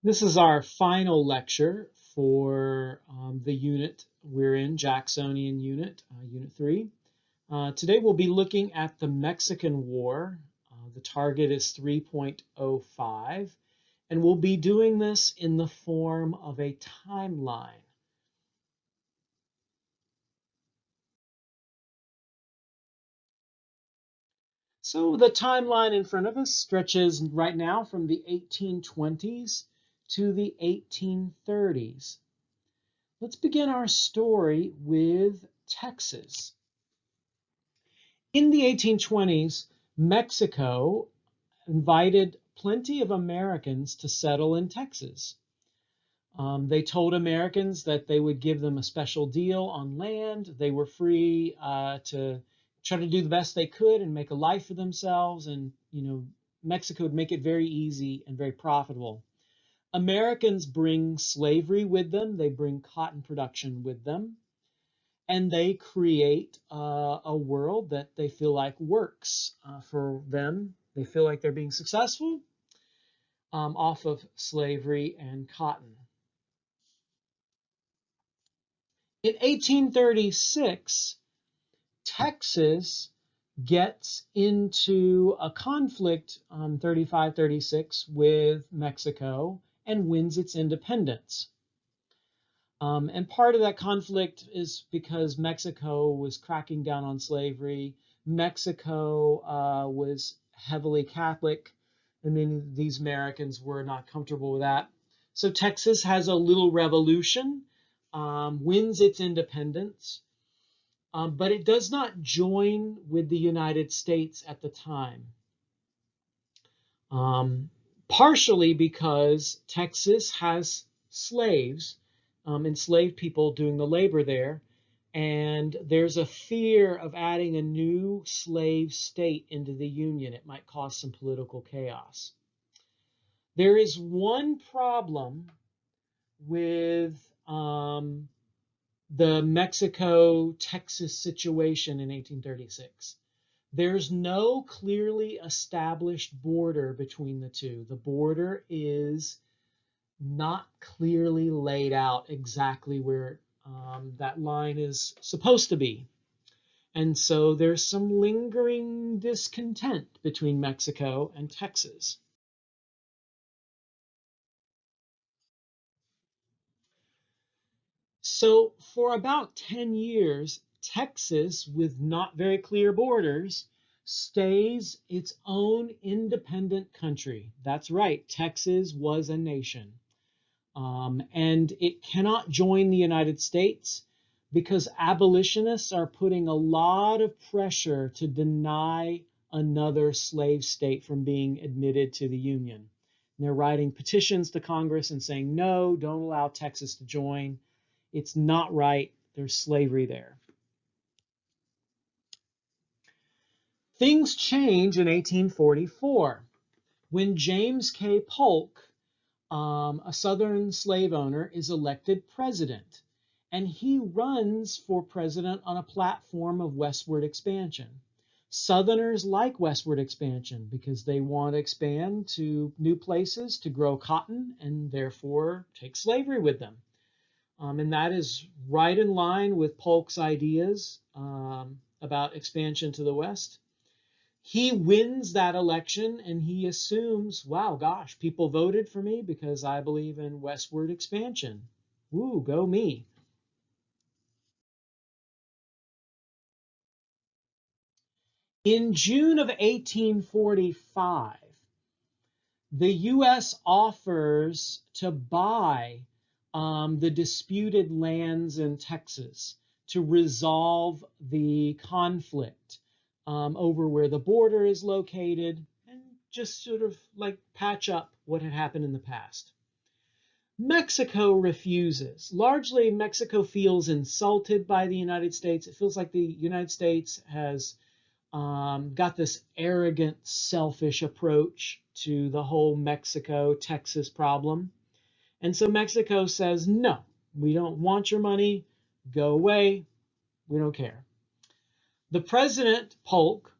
This is our final lecture for the unit we're in, Jacksonian unit, Unit 3. Today we'll be looking at the Mexican War. The target is 3.05, and we'll be doing this in the form of a timeline. So the timeline in front of us stretches right now from the 1820s to the 1830s. Let's begin our story with Texas. In the 1820s, Mexico invited plenty of Americans to settle in Texas. They told Americans that they would give them a special deal on land. They were free to try to do the best they could and make a life for themselves. And, Mexico would make it very easy and very profitable. Americans bring slavery with them. They bring cotton production with them. And they create a world that they feel like works for them. They feel like they're being successful off of slavery and cotton. In 1836, Texas gets into a conflict on 35-36 with Mexico and wins its independence. And part of that conflict is because Mexico was cracking down on slavery. Mexico was heavily Catholic, and then these Americans were not comfortable with that. So Texas has a little revolution, wins its independence, but it does not join with the United States at the time. Partially because Texas has slaves, enslaved people doing the labor there, and there's a fear of adding a new slave state into the Union. It might cause some political chaos. There is one problem with the Mexico-Texas situation in 1836. There's no clearly established border between the two. The border is not clearly laid out exactly where that line is supposed to be. And so there's some lingering discontent between Mexico and Texas. So for about 10 years, Texas, with not very clear borders, stays its own independent country. That's right, Texas was a nation. And it cannot join the United States because abolitionists are putting a lot of pressure to deny another slave state from being admitted to the Union. And they're writing petitions to Congress and saying, no, don't allow Texas to join. It's not right. There's slavery there. Things change in 1844 when James K. Polk, a Southern slave owner, is elected president. And he runs for president on a platform of westward expansion. Southerners like westward expansion because they want to expand to new places to grow cotton and therefore take slavery with them. And that is right in line with Polk's ideas about expansion to the West. He wins that election and he assumes, wow, gosh, people voted for me because I believe in westward expansion. Woo, go me. In June of 1845, the U.S. offers to buy the disputed lands in Texas to resolve the conflict over where the border is located and just sort of like patch up what had happened in the past. Mexico refuses. Largely, Mexico feels insulted by the United States. It feels like the United States has got this arrogant, selfish approach to the whole Mexico-Texas problem. And so Mexico says, no, we don't want your money. Go away. We don't care. The president, Polk,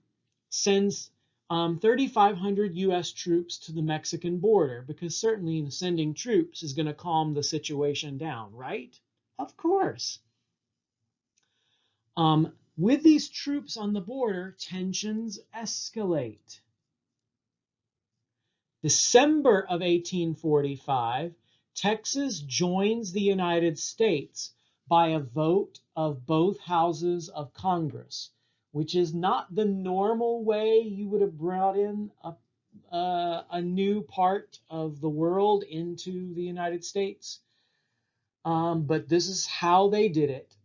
sends 3,500 U.S. troops to the Mexican border, because certainly sending troops is going to calm the situation down, right? Of course. With these troops on the border, tensions escalate. December of 1845, Texas joins the United States by a vote of both houses of Congress, which is not the normal way you would have brought in a new part of the world into the United States. But this is how they did it.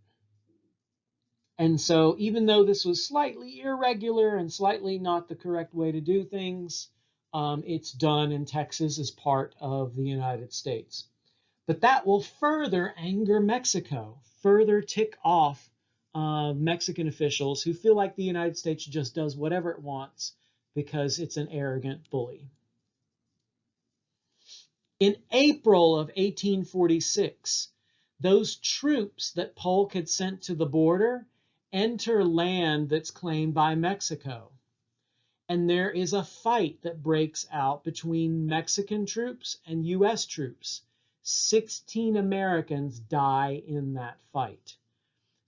And so even though this was slightly irregular and slightly not the correct way to do things, it's done in Texas as part of the United States. But that will further anger Mexico, further tick off Mexican officials who feel like the United States just does whatever it wants because it's an arrogant bully. In April of 1846, those troops that Polk had sent to the border enter land that's claimed by Mexico. And there is a fight that breaks out between Mexican troops and U.S. troops. 16 Americans die in that fight.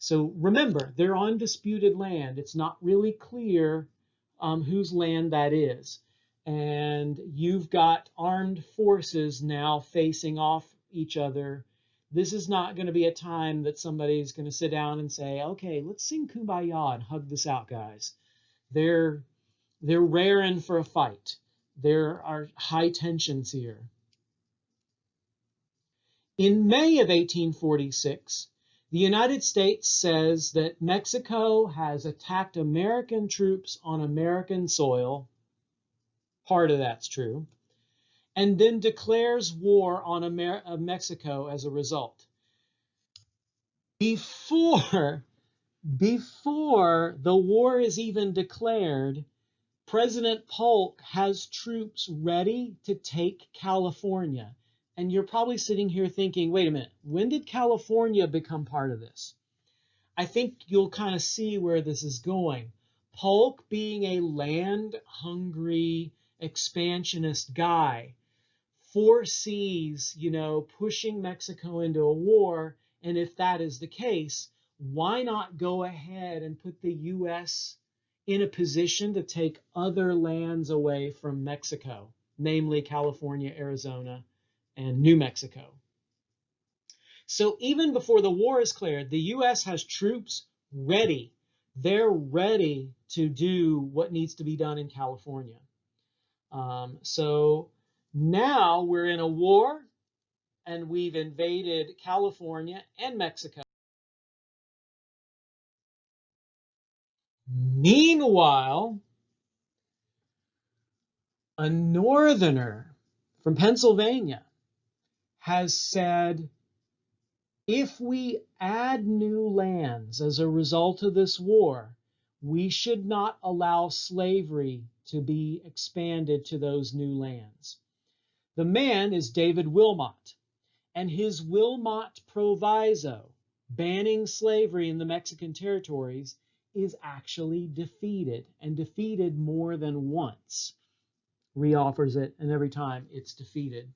So remember, they're on disputed land. It's not really clear whose land that is. And you've got armed forces now facing off each other. This is not going to be a time that somebody's going to sit down and say, okay, let's sing Kumbaya and hug this out, guys. They're raring for a fight. There are high tensions here. In May of 1846, the United States says that Mexico has attacked American troops on American soil. Part of that's true. And then declares war on Mexico as a result. Before the war is even declared, President Polk has troops ready to take California. And you're probably sitting here thinking, wait a minute, when did California become part of this? I think you'll kind of see where this is going. Polk, being a land-hungry, expansionist guy, foresees, pushing Mexico into a war. And if that is the case, why not go ahead and put the U.S. in a position to take other lands away from Mexico, namely California, Arizona, and New Mexico? So even before the war is cleared, the U.S. has troops ready. They're ready to do what needs to be done in California. So now we're in a war, and we've invaded California and Mexico. Meanwhile, a northerner from Pennsylvania has said, if we add new lands as a result of this war, we should not allow slavery to be expanded to those new lands. The man is David Wilmot, and his Wilmot Proviso, banning slavery in the Mexican territories, is actually defeated, and defeated more than once. Reoffers it, and every time it's defeated.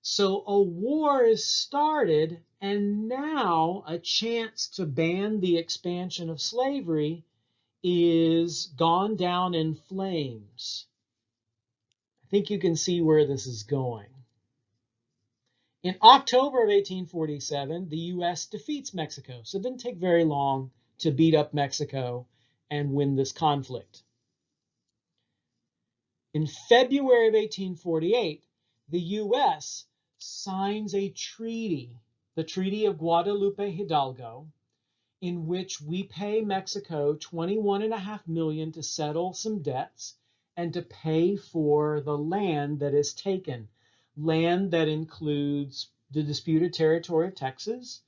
So a war is started, and now a chance to ban the expansion of slavery is gone down in flames. I think you can see where this is going. In October of 1847, the U.S. defeats Mexico, so it didn't take very long to beat up Mexico and win this conflict. In February of 1848, the U.S. signs a treaty, the Treaty of Guadalupe Hidalgo, in which we pay Mexico $21.5 million to settle some debts and to pay for the land that is taken, land that includes the disputed territory of Texas,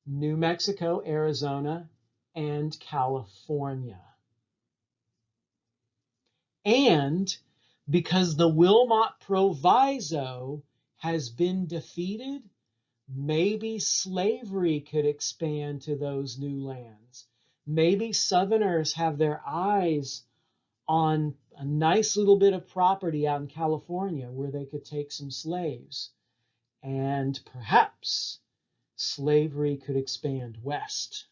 New Mexico, Arizona, and California. And because the Wilmot Proviso has been defeated, maybe slavery could expand to those new lands. Maybe Southerners have their eyes on a nice little bit of property out in California where they could take some slaves. And perhaps slavery could expand west.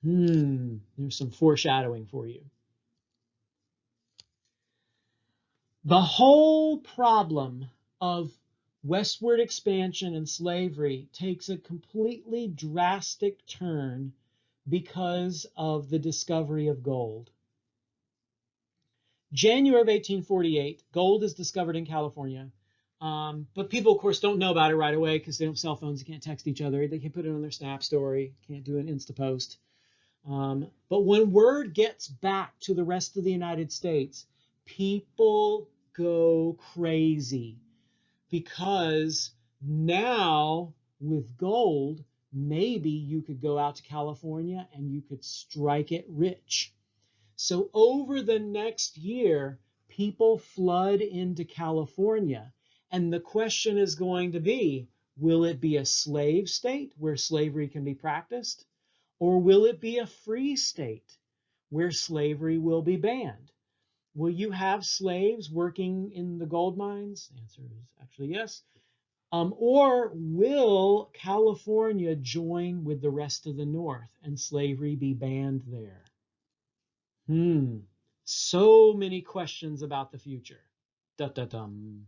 There's some foreshadowing for you. The whole problem of westward expansion and slavery takes a completely drastic turn because of the discovery of gold. January of 1848, gold is discovered in California. But people, of course, don't know about it right away because they don't have cell phones. They can't text each other. They can't put it on their Snap story. Can't do an Insta post. But when word gets back to the rest of the United States, people go crazy because now with gold, maybe you could go out to California and you could strike it rich. So over the next year, people flood into California. And the question is going to be, will it be a slave state where slavery can be practiced? Or will it be a free state where slavery will be banned? Will you have slaves working in the gold mines? The answer is actually yes. Or will California join with the rest of the North and slavery be banned there? So many questions about the future. Da, da, dum.